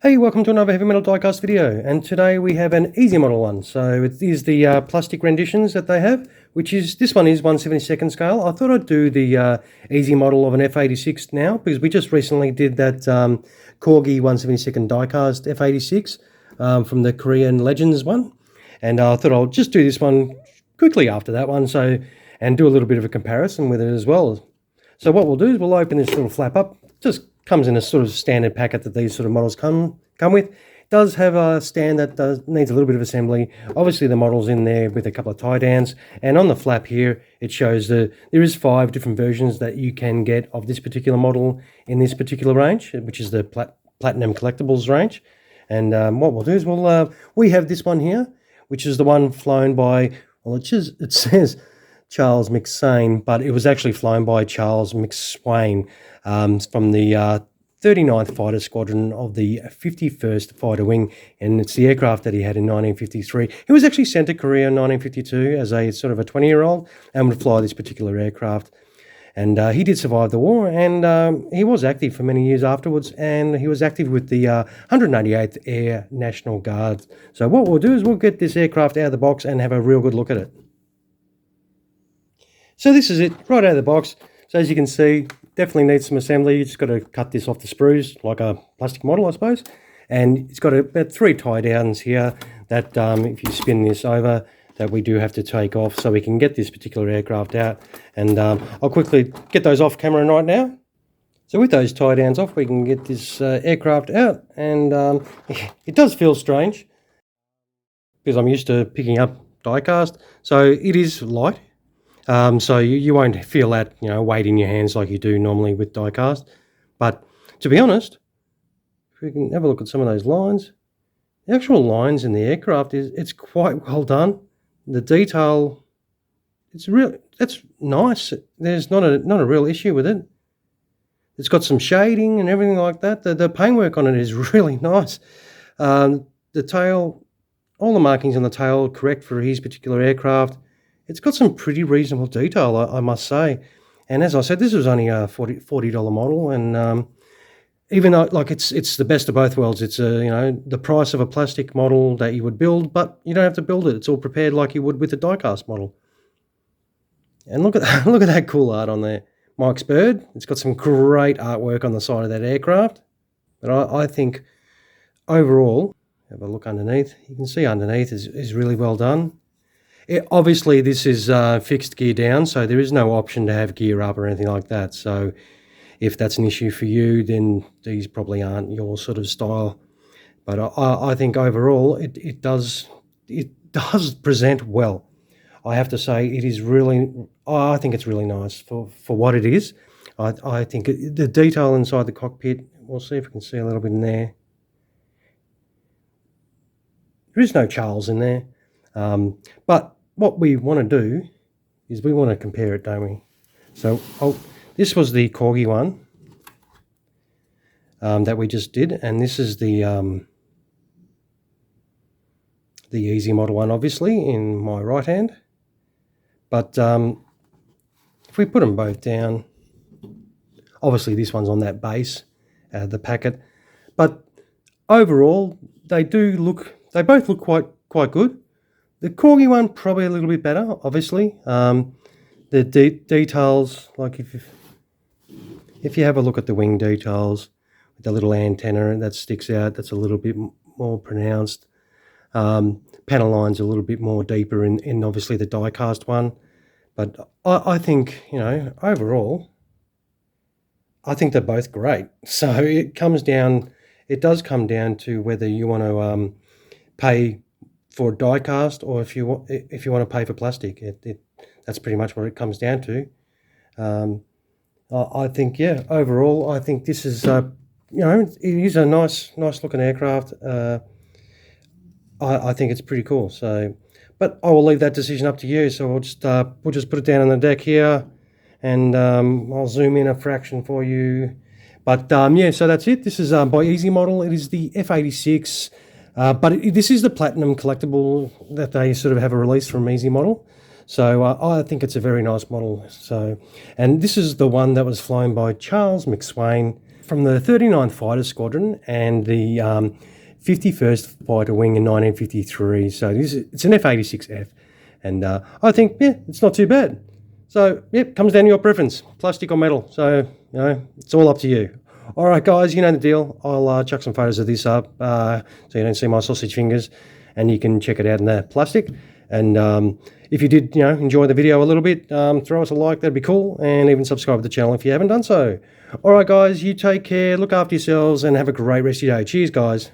Hey, welcome to another heavy metal diecast video, and today we have an easy model one. So it is the plastic renditions that they have, which is, this one is 1/72 scale. I thought I'd do the easy model of an F-86 now, because we just recently did that Corgi 1/72 diecast F-86 from the Korean Legends one, and I thought I'll just do this one quickly after that one, and do a little bit of a comparison with it as well. So what we'll do is we'll open this little flap up. Just comes in a sort of standard packet that these sort of models come with. It does have a stand that needs a little bit of assembly. Obviously the model's in there with a couple of tie downs, and on the flap here it shows there is 5 different versions that you can get of this particular model in this particular range, which is the Platinum Collectibles range. And what we'll do is we have this one here, which is the one flown by, well, it says Charles McSwain, but it was actually flown by Charles McSwain from the 39th Fighter Squadron of the 51st Fighter Wing, and it's the aircraft that he had in 1953. He was actually sent to Korea in 1952 as a sort of a 20-year-old and would fly this particular aircraft. And he did survive the war, and he was active for many years afterwards, and he was active with the 188th Air National Guard. So what we'll do is we'll get this aircraft out of the box and have a real good look at it. So this is it, right out of the box. So as you can see, definitely needs some assembly. You just got to cut this off the sprues like a plastic model, I suppose. And it's got about 3 tie downs here that if you spin this over, that we do have to take off so we can get this particular aircraft out. And I'll quickly get those off camera right now. So with those tie downs off, we can get this aircraft out. And it does feel strange because I'm used to picking up diecast. So it is light. So you won't feel that, weight in your hands like you do normally with diecast. But to be honest, if we can have a look at some of those lines, the actual lines in the aircraft it's quite well done. The detail, that's nice. There's not a real issue with it. It's got some shading and everything like that. The paintwork on it is really nice. The tail, all the markings on the tail are correct for his particular aircraft. It's got some pretty reasonable detail, I must say. And as I said, this was only a $40 model, and even though it's the best of both worlds, it's the price of a plastic model that you would build, but you don't have to build it. It's all prepared like you would with a diecast model. And look at that cool art on there, Mike's bird. It's got some great artwork on the side of that aircraft. But I think overall, have a look underneath. You can see underneath is really well done. Obviously, this is fixed gear down, so there is no option to have gear up or anything like that. So if that's an issue for you, then these probably aren't your sort of style. But I think overall, it does present well. I have to say, I think it's really nice for what it is. I think the detail inside the cockpit, we'll see if we can see a little bit in there. There is no Charles in there. But what we want to do is we want to compare it, don't we? So this was the Corgi one that we just did, and this is the easy model one, obviously, in my right hand. But if we put them both down, obviously this one's on that base, the packet. But overall, they both look quite good. The Corgi one probably a little bit better, obviously. The details, like if you have a look at the wing details, with the little antenna that sticks out, that's a little bit more pronounced. Panel lines a little bit more deeper in obviously the diecast one. But I think, overall, I think they're both great. So it does come down to whether you want to pay for diecast, or if you want to pay for plastic. That's pretty much what it comes down to. I think, overall, I think this is it is a nice looking aircraft. I think it's pretty cool. So, but I will leave that decision up to you. So we'll just put it down on the deck here, and I'll zoom in a fraction for you. But so that's it. This is by Easy Model. It is the F-86. But this is the Platinum collectible that they sort of have a release from Easy Model. So I think it's a very nice model. And this is the one that was flown by Charles McSwain from the 39th Fighter Squadron and the 51st Fighter Wing in 1953. So it's an F-86F. And I think, yeah, it's not too bad. So, yep, comes down to your preference, plastic or metal. So, you know, it's all up to you. All right, guys, you know the deal. I'll chuck some photos of this up so you don't see my sausage fingers, and you can check it out in the plastic. And if you did, you know, enjoy the video a little bit, throw us a like, that'd be cool, and even subscribe to the channel if you haven't done so. All right, guys, you take care, look after yourselves, and have a great rest of your day. Cheers, guys.